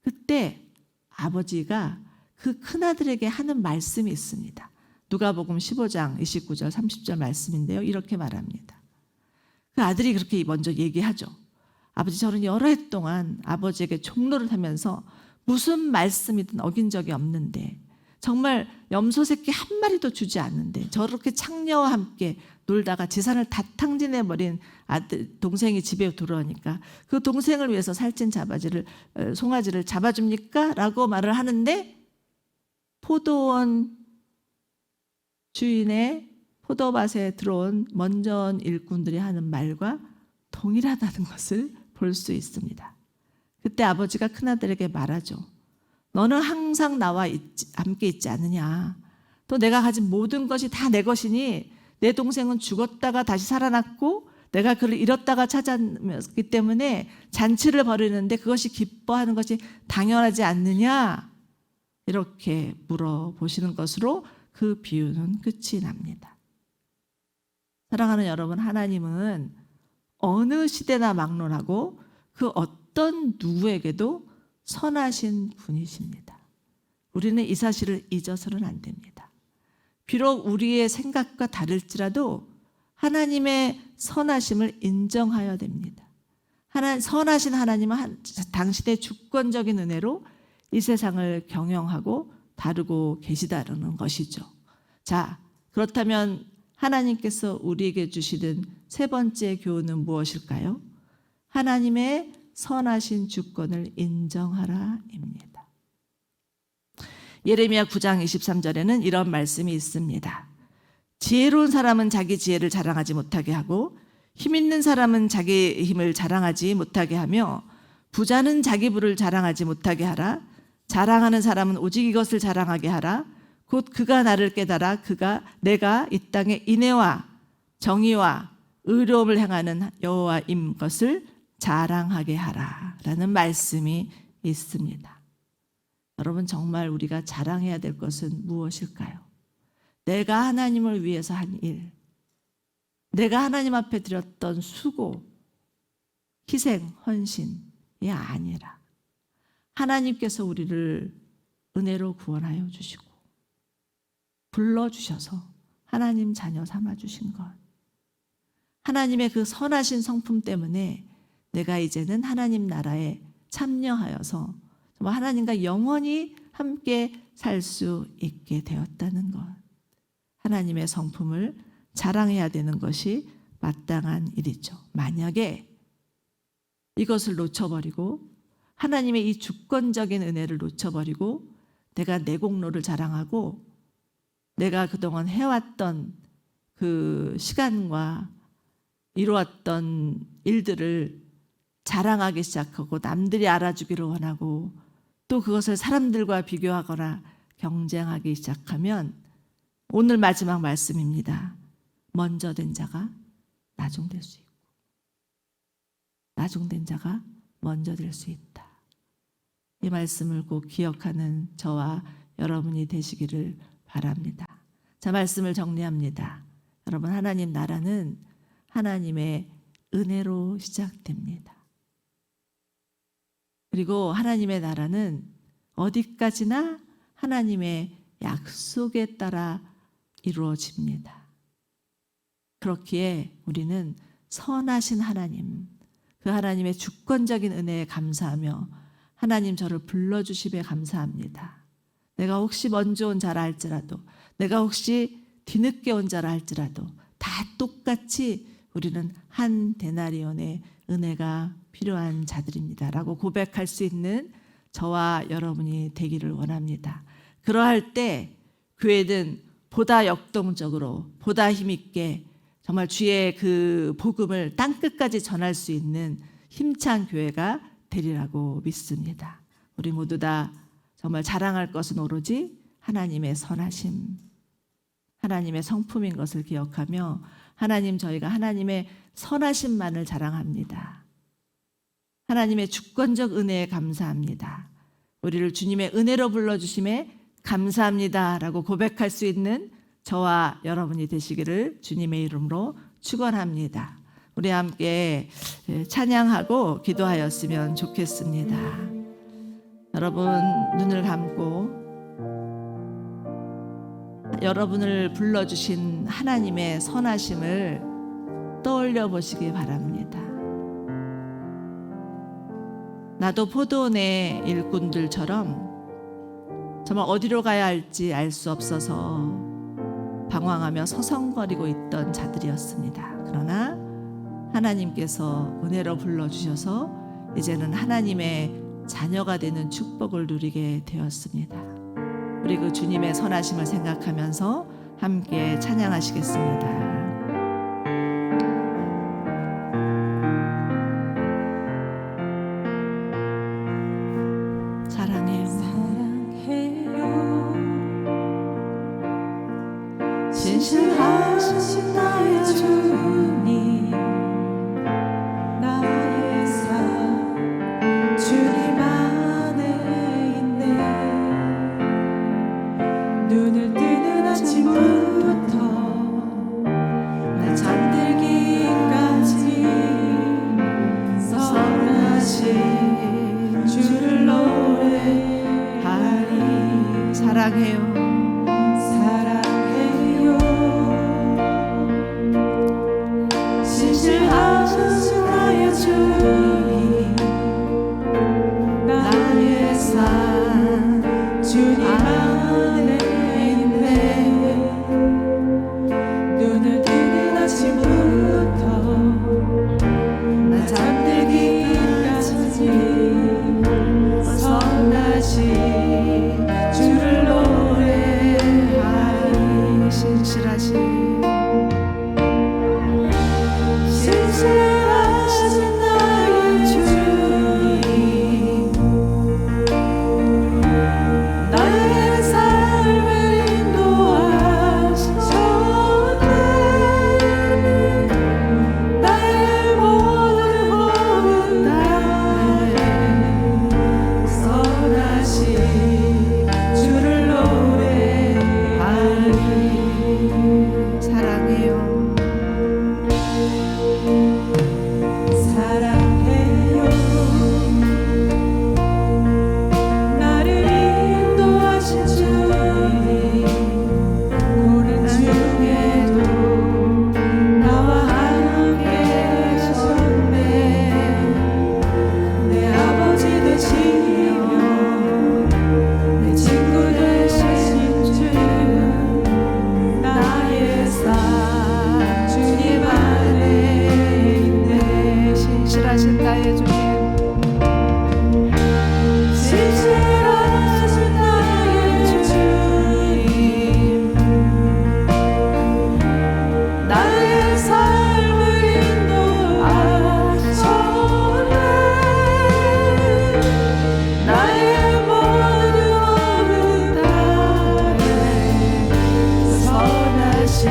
그때 아버지가 그 큰아들에게 하는 말씀이 있습니다. 누가복음 15장 29절 30절 말씀인데요. 이렇게 말합니다. 그 아들이 그렇게 먼저 얘기하죠. 아버지, 저는 여러 해 동안 아버지에게 종로를 하면서 무슨 말씀이든 어긴 적이 없는데 정말 염소 새끼 한 마리도 주지 않는데 저렇게 창녀와 함께 놀다가 재산을 다 탕진해버린 아들, 동생이 집에 들어오니까 그 동생을 위해서 살찐 송아지를 잡아줍니까? 라고 말을 하는데 포도원 주인의 포도밭에 들어온 먼저 온 일꾼들이 하는 말과 동일하다는 것을 볼 수 있습니다. 그때 아버지가 큰아들에게 말하죠. 너는 항상 나와 함께 있지 않느냐. 또 내가 가진 모든 것이 다 내 것이니 내 동생은 죽었다가 다시 살아났고 내가 그를 잃었다가 찾았기 때문에 잔치를 벌이는데 그것이 기뻐하는 것이 당연하지 않느냐. 이렇게 물어보시는 것으로 그 비유는 끝이 납니다. 사랑하는 여러분, 하나님은 어느 시대나 막론하고 그 어떤 누구에게도 선하신 분이십니다. 우리는 이 사실을 잊어서는 안 됩니다. 비록 우리의 생각과 다를지라도 하나님의 선하심을 인정하여야 됩니다. 선하신 하나님은 당신의 주권적인 은혜로 이 세상을 경영하고 다루고 계시다는 것이죠. 자, 그렇다면 하나님께서 우리에게 주시는 세 번째 교훈은 무엇일까요? 하나님의 선하신 주권을 인정하라입니다. 예레미야 9장 23절에는 이런 말씀이 있습니다. 지혜로운 사람은 자기 지혜를 자랑하지 못하게 하고 힘 있는 사람은 자기 힘을 자랑하지 못하게 하며 부자는 자기 부를 자랑하지 못하게 하라. 자랑하는 사람은 오직 이것을 자랑하게 하라. 곧 그가 나를 깨달아 내가 이 땅에 인애와 정의와 의로움을 행하는 여호와인 것을 자랑하게 하라라는 말씀이 있습니다. 여러분, 정말 우리가 자랑해야 될 것은 무엇일까요? 내가 하나님을 위해서 한 일, 내가 하나님 앞에 드렸던 수고, 희생, 헌신이 아니라 하나님께서 우리를 은혜로 구원하여 주시고 불러주셔서 하나님 자녀 삼아주신 것, 하나님의 그 선하신 성품 때문에 내가 이제는 하나님 나라에 참여하여서 정말 하나님과 영원히 함께 살 수 있게 되었다는 것, 하나님의 성품을 자랑해야 되는 것이 마땅한 일이죠. 만약에 이것을 놓쳐버리고 하나님의 이 주권적인 은혜를 놓쳐버리고 내가 내 공로를 자랑하고 내가 그동안 해왔던 그 시간과 이루었던 일들을 자랑하기 시작하고 남들이 알아주기를 원하고 또 그것을 사람들과 비교하거나 경쟁하기 시작하면 오늘 마지막 말씀입니다. 먼저 된 자가 나중될 수 있고 나중된 자가 먼저 될 수 있다. 이 말씀을 꼭 기억하는 저와 여러분이 되시기를 바랍니다. 자, 말씀을 정리합니다. 여러분, 하나님 나라는 하나님의 은혜로 시작됩니다. 그리고 하나님의 나라는 어디까지나 하나님의 약속에 따라 이루어집니다. 그렇기에 우리는 선하신 하나님, 그 하나님의 주권적인 은혜에 감사하며 하나님 저를 불러주심에 감사합니다. 내가 혹시 먼저 온 자라 할지라도, 내가 혹시 뒤늦게 온 자라 할지라도 다 똑같이 우리는 한 데나리온의 은혜가 필요한 자들입니다 라고 고백할 수 있는 저와 여러분이 되기를 원합니다. 그러할 때 교회는 보다 역동적으로, 보다 힘있게 정말 주의 그 복음을 땅끝까지 전할 수 있는 힘찬 교회가 되리라고 믿습니다. 우리 모두 다 정말 자랑할 것은 오로지 하나님의 선하심, 하나님의 성품인 것을 기억하며 하나님, 저희가 하나님의 선하심만을 자랑합니다. 하나님의 주권적 은혜에 감사합니다. 우리를 주님의 은혜로 불러주심에 감사합니다 라고 고백할 수 있는 저와 여러분이 되시기를 주님의 이름으로 축원합니다. 우리 함께 찬양하고 기도하였으면 좋겠습니다. 여러분, 눈을 감고 여러분을 불러주신 하나님의 선하심을 떠올려 보시기 바랍니다. 나도 포도원의 일꾼들처럼 정말 어디로 가야 할지 알 수 없어서 방황하며 서성거리고 있던 자들이었습니다. 그러나 하나님께서 은혜로 불러주셔서 이제는 하나님의 자녀가 되는 축복을 누리게 되었습니다. 우리 그 주님의 선하심을 생각하면서 함께 찬양하시겠습니다. 사랑해요. 신실하신 나의 주님, 나의 삶 주님 안에 있네. 눈을 뜨는 아침부터 나 잠들기까지 선하신 주를 노래하리. 사랑해요. 사랑해요. 신실하신 나의 주님, 나의 삶 주님 안에 있네. 눈을 뜨는 아침부터 나 잠들기까지 선하신 주를 노래하리. 신실하신 나의 주님, 나의 삶을 인도하셨네. 나의 모든 몸은 나의 선하신 주를 노래하리. 사랑해요. 사랑해요. 나를 인도하신 주님, 고난 중에도 나와 함께 하셨네. 내 아버지 되시며 내 친구 되신 주, 나의 삶 주님 안에 있네. 신실하신 나의 주님, 신실하신 나의 주님, 나의 삶을 인도하셨네. 나의 모든 몸은 나의 선하신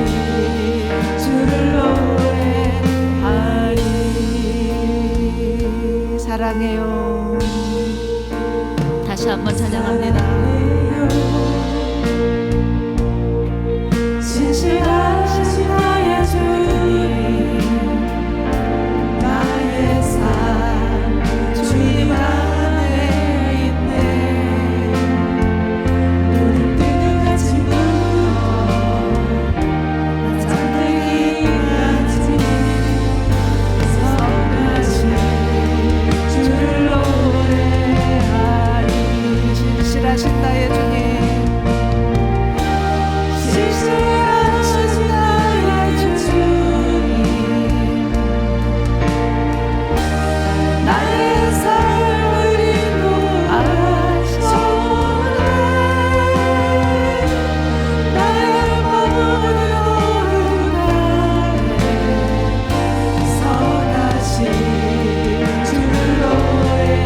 주를 노래하리. 사랑해요. 다시 한번 찬양합니다. 신실하신 나의 주님, 나의 삶 주님 안에 있네. 눈을 뜨는 아침부터 잠들기까지 선하신 주를 노래하리. 신실하신 나의 주님, 신실하신 나의 주님, 나의 삶을 인도하셨네. 나의 모든 몸은 나의 선하신 주를 노래하리.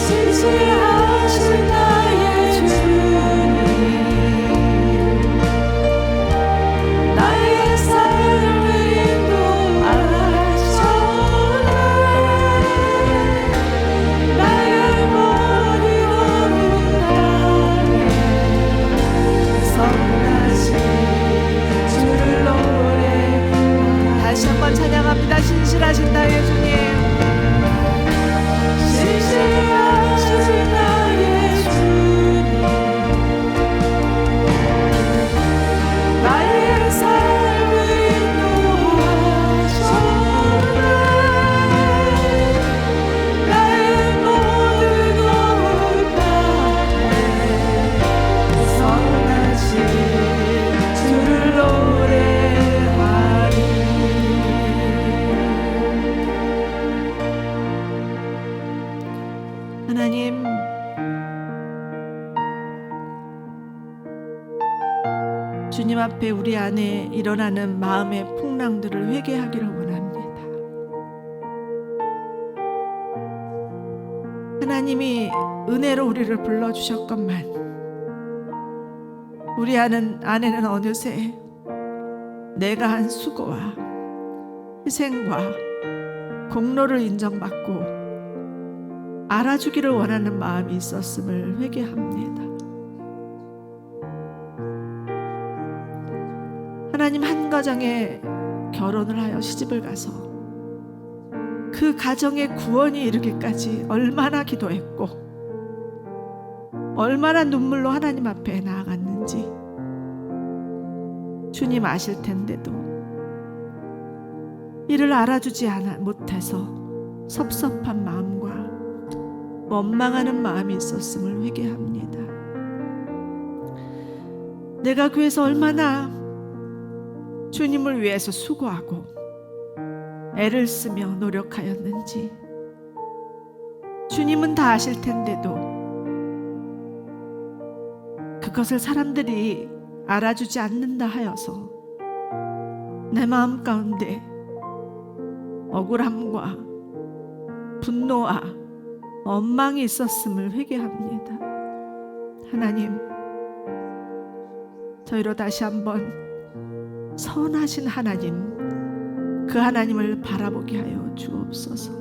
신실하신 나의 주님, 나의 삶을 인도하셨네. 나의 모든 몸은 나의 선하신 주를 노래하리. 다시 한번 찬양합니다. 신실하신 나의 주님, 신실하신 나의 주님, 나의 삶을 인도하셨네. 나의 모든 몸은 나의 선하신 주를 노래하리. 하나님, 주님 앞에 우리 안에 일어나는 마음의 풍랑들을 회개하기를 원합니다. 하나님이 은혜로 우리를 불러주셨건만 우리 안에는 어느새 내가 한 수고와 희생과 공로를 인정받고 알아주기를 원하는 마음이 있었음을 회개합니다. 하나님 한 가정에 결혼을 하여 시집을 가서 그 가정의 구원이 이르기까지 얼마나 기도했고 얼마나 눈물로 하나님 앞에 나아갔는지 주님 아실 텐데도 이를 알아주지 못해서 섭섭한 마음과 원망하는 마음이 있었음을 회개합니다. 내가 교회에서 얼마나 주님을 위해서 수고하고 애를 쓰며 노력하였는지 주님은 다 아실 텐데도 그것을 사람들이 알아주지 않는다 하여서 내 마음 가운데 억울함과 분노와 원망이 있었음을 회개합니다. 하나님, 저희로 다시 한번 선하신 하나님, 그 하나님을 바라보게 하여 주옵소서.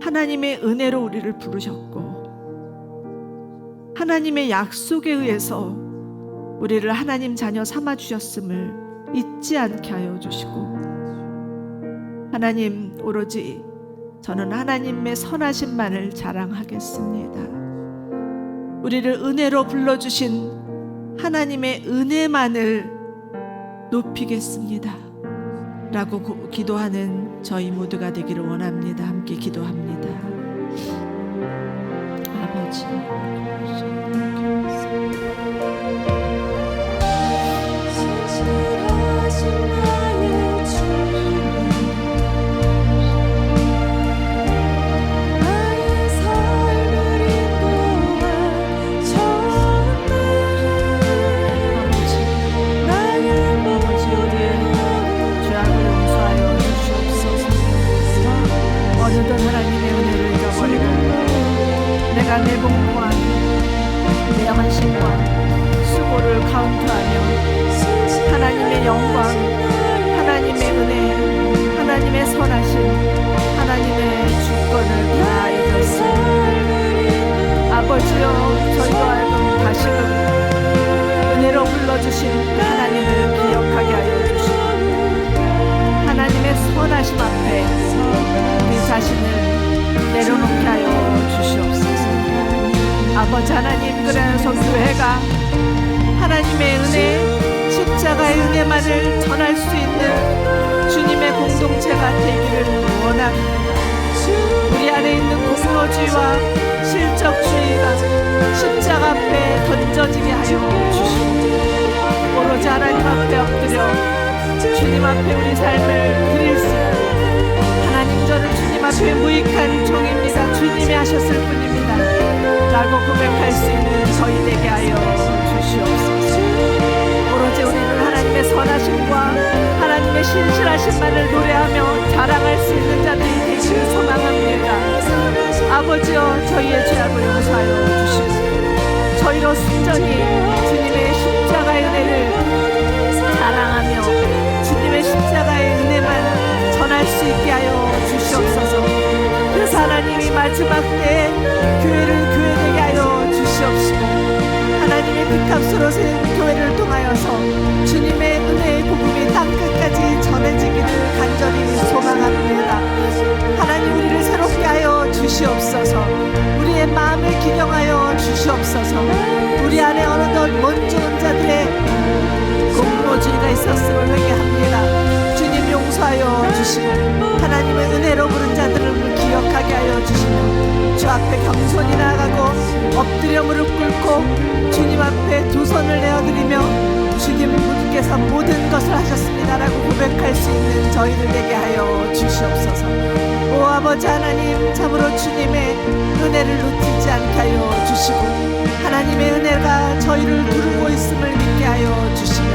하나님의 은혜로 우리를 부르셨고 하나님의 약속에 의해서 우리를 하나님 자녀 삼아 주셨음을 잊지 않게 하여 주시고, 하나님, 오로지 저는 하나님의 선하심만을 자랑하겠습니다. 우리를 은혜로 불러주신 하나님의 은혜만을 높이겠습니다 라고 기도하는 저희 모두가 되기를 원합니다. 함께 기도합니다. 아버지, 내 공부와 내 헌신과 수고를 카운트하며 하나님의 영광, 하나님의 은혜, 하나님의 선하심, 하나님의 주권을 다 잊었습니다. 아버지여, 저희도 알고 다시금 은혜로 불러주신 하나님을 기억하게 하여 주시고 하나님의 선하심 앞에 우리 자신을 내려놓게 하여 주시옵소서. 아버지 하나님, 그래서 교회가 하나님의 은혜, 십자가의 은혜만을 전할 수 있는 주님의 공동체가 되기를 원합니다. 우리 안에 있는 공로주의와 실적주의가 십자가 앞에 던져지게 하여 주시고 오로지 하나님 앞에 엎드려 주님 앞에 우리 삶을 드릴 수 있는, 하나님, 저는 주님 앞에 무익한 종입니다, 주님이 하셨을 뿐입니다 라고 고백할 수 있는 저희 되게 하여 주시옵소서. 오로지 우리는 하나님의 선하심과 하나님의 신실하심만을 노래하며 자랑할 수 있는 자들이 되기를 소망합니다. 아버지여, 저희의 죄악을 용서하여 주시고 저희로 순전히 주님의 십자가의 은혜를 자랑하며 주님의 십자가의 은혜만 전할 수 있게 하여 주시옵소서. 그래서 하나님이 마지막 때에 교회를 교회되게 하여 주시옵시고 하나님의 그 값으로 세운 교회를 통하여서 주님의 은혜의 복음이 땅끝까지 전해지기를 간절히 소망합니다. 하나님, 우리를 새롭게 하여 주시옵소서. 우리의 마음을 기경하여 주시옵소서. 우리 안에 어느덧 원좋은 자들의 공로주의가 있었음을 회개합니다. 주님 용서하여 주시고 하나님의 은혜로 부른 자들을 기억하게 하여 주시고 주 앞에 겸손히 나아가고 엎드려 무릎 꿇고 주님 앞에 두 손을 내어드리며 주님께서 모든 것을 하셨습니다라고 고백할 수 있는 저희들 되게 하여 주시옵소서. 오 아버지 하나님, 참으로 주님의 은혜를 놓치지 않게 하여 주시고 하나님의 은혜가 저희를 두르고 있음을 믿게 하여 주시며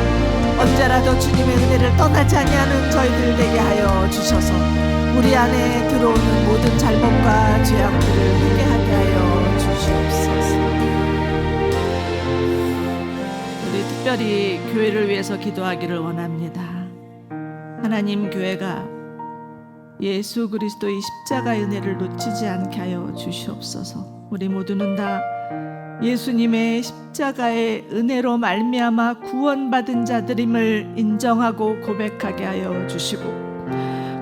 언제라도 주님의 은혜를 떠나지 아니하는 저희들 되게 하여 주셔서 우리 안에 들어오는 모든 잘못과 죄악들을 회개하게 하여 주시옵소서. 우리 특별히 교회를 위해서 기도하기를 원합니다. 하나님, 교회가 예수 그리스도의 십자가의 은혜를 놓치지 않게 하여 주시옵소서. 우리 모두는 다 예수님의 십자가의 은혜로 말미암아 구원받은 자들임을 인정하고 고백하게 하여 주시고,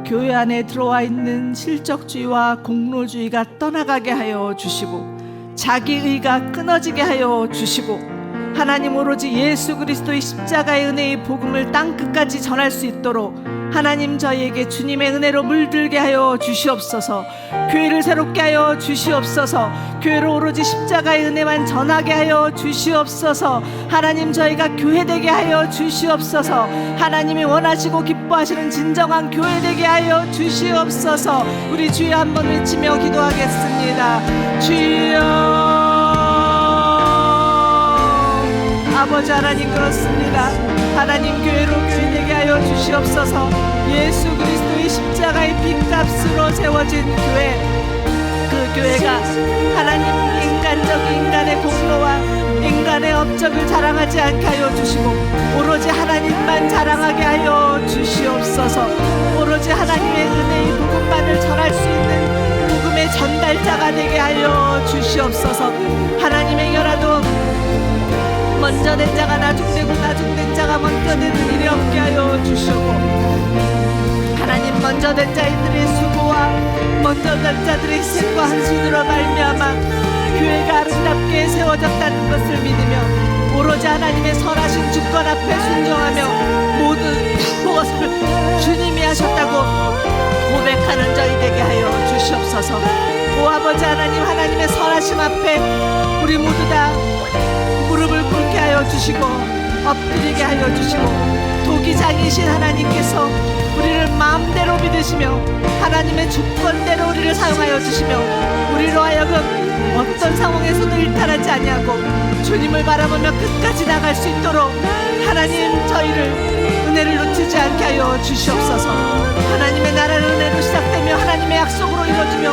교회 안에 들어와 있는 실적주의와 공로주의가 떠나가게 하여 주시고, 자기의가 끊어지게 하여 주시고, 하나님 오로지 예수 그리스도의 십자가의 은혜의 복음을 땅끝까지 전할 수 있도록 하나님 저희에게 주님의 은혜로 물들게 하여 주시옵소서. 교회를 새롭게 하여 주시옵소서. 교회로 오로지 십자가의 은혜만 전하게 하여 주시옵소서. 하나님, 저희가 교회 되게 하여 주시옵소서. 하나님이 원하시고 기뻐하시는 진정한 교회 되게 하여 주시옵소서. 우리 주여 한번 외치며 기도하겠습니다. 주여. 아버지 하나님, 그렇습니다. 하나님, 교회로 교회 되게 하여 주시옵소서. 예수 그리스도의 십자가의 빚값으로 세워진 교회, 그 교회가 하나님 인간적인 인간의 공로와 인간의 업적을 자랑하지 않게 하여 주시고 오로지 하나님만 자랑하게 하여 주시옵소서. 오로지 하나님의 은혜의 복음만을 전할 수 있는 복음의 전달자가 되게 하여 주시옵소서. 하나님의 여라도 먼저 된 자가 나중되고 나중된 자가 먼저 되는 일이 없게 하여 주시고, 하나님 먼저 된 자들의 수고와 먼저 된 자들의 힘과 한순으로 말미암아 교회가 아름답게 세워졌다는 것을 믿으며 오로지 하나님의 선하신 주권 앞에 순종하며 모든 것을 주님이 하셨다고 고백하는 저희 되게 하여 주시옵소서. 오 아버지 하나님, 하나님의 선하심 앞에 우리 모두 다 무릎을 꿇게 하여 주시고 엎드리게 하여 주시고, 도기장이신 하나님께서 우리를 마음대로 믿으시며 하나님의 주권대로 우리를 사용하여 주시며 우리로 하여금 어떤 상황에서도 일탈하지 아니하고 주님을 바라보며 끝까지 나갈 수 있도록 하나님 저희를 은혜를 놓치지 않게 하여 주시옵소서. 하나님의 나라는 은혜로 시작되며 하나님의 약속으로 이루어지며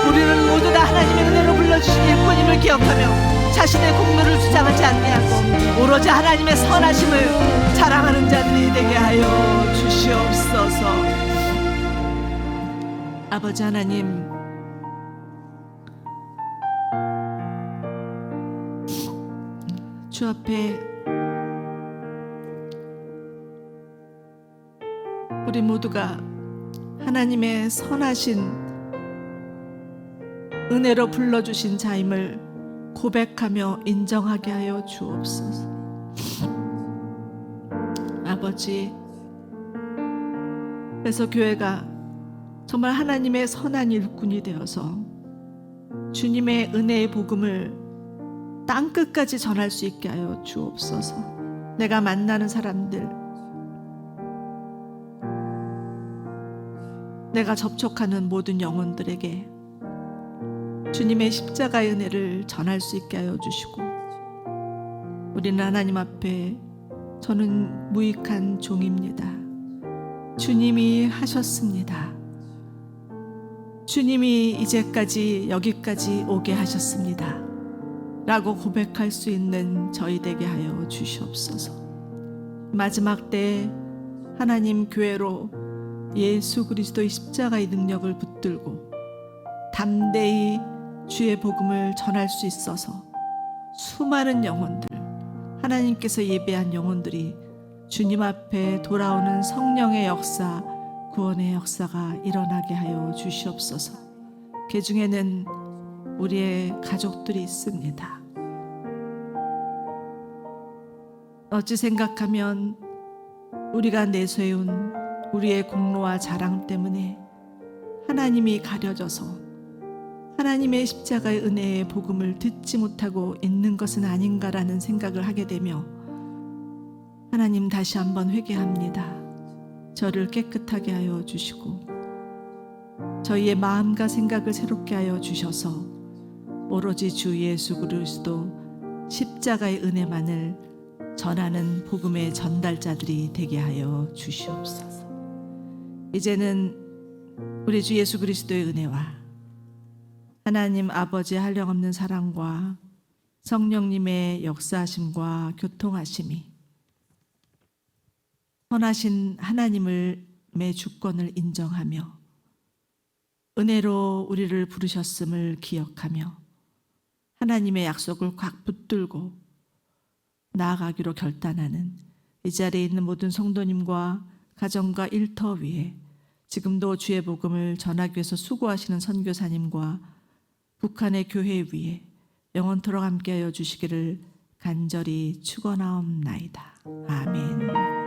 우리는 모두 다 하나님의 은혜로 불러주신 일꾼임을 기억하며 자신의 공로를 주장하지 아니하고 오로지 하나님의 선하심을 자랑하는 자들이 되게 하여 주시옵소서. 아버지 하나님, 주 앞에 우리 모두가 하나님의 선하신 은혜로 불러주신 자임을 고백하며 인정하게 하여 주옵소서. 아버지, 그래서 교회가 정말 하나님의 선한 일꾼이 되어서 주님의 은혜의 복음을 땅끝까지 전할 수 있게 하여 주옵소서. 내가 만나는 사람들, 내가 접촉하는 모든 영혼들에게 주님의 십자가의 은혜를 전할 수 있게 하여 주시고, 우리는 하나님 앞에 저는 무익한 종입니다. 주님이 하셨습니다. 주님이 이제까지 여기까지 오게 하셨습니다 라고 고백할 수 있는 저희 되게 하여 주시옵소서. 마지막 때에 하나님 교회로 예수 그리스도의 십자가의 능력을 붙들고 담대히 주의 복음을 전할 수 있어서 수많은 영혼들, 하나님께서 예배한 영혼들이 주님 앞에 돌아오는 성령의 역사, 구원의 역사가 일어나게 하여 주시옵소서. 그 중에는 우리의 가족들이 있습니다. 어찌 생각하면 우리가 내세운 우리의 공로와 자랑 때문에 하나님이 가려져서 하나님의 십자가의 은혜의 복음을 듣지 못하고 있는 것은 아닌가라는 생각을 하게 되며, 하나님 다시 한번 회개합니다. 저를 깨끗하게 하여 주시고 저희의 마음과 생각을 새롭게 하여 주셔서 오로지 주 예수 그리스도 십자가의 은혜만을 전하는 복음의 전달자들이 되게 하여 주시옵소서. 이제는 우리 주 예수 그리스도의 은혜와 하나님 아버지의 한량없는 사랑과 성령님의 역사하심과 교통하심이 선하신 하나님의 주권을 인정하며 은혜로 우리를 부르셨음을 기억하며 하나님의 약속을 꽉 붙들고 나아가기로 결단하는 이 자리에 있는 모든 성도님과 가정과 일터 위에 지금도 주의 복음을 전하기 위해서 수고하시는 선교사님과 북한의 교회 위에 영원토록 함께하여 주시기를 간절히 축원하옵나이다. 아멘.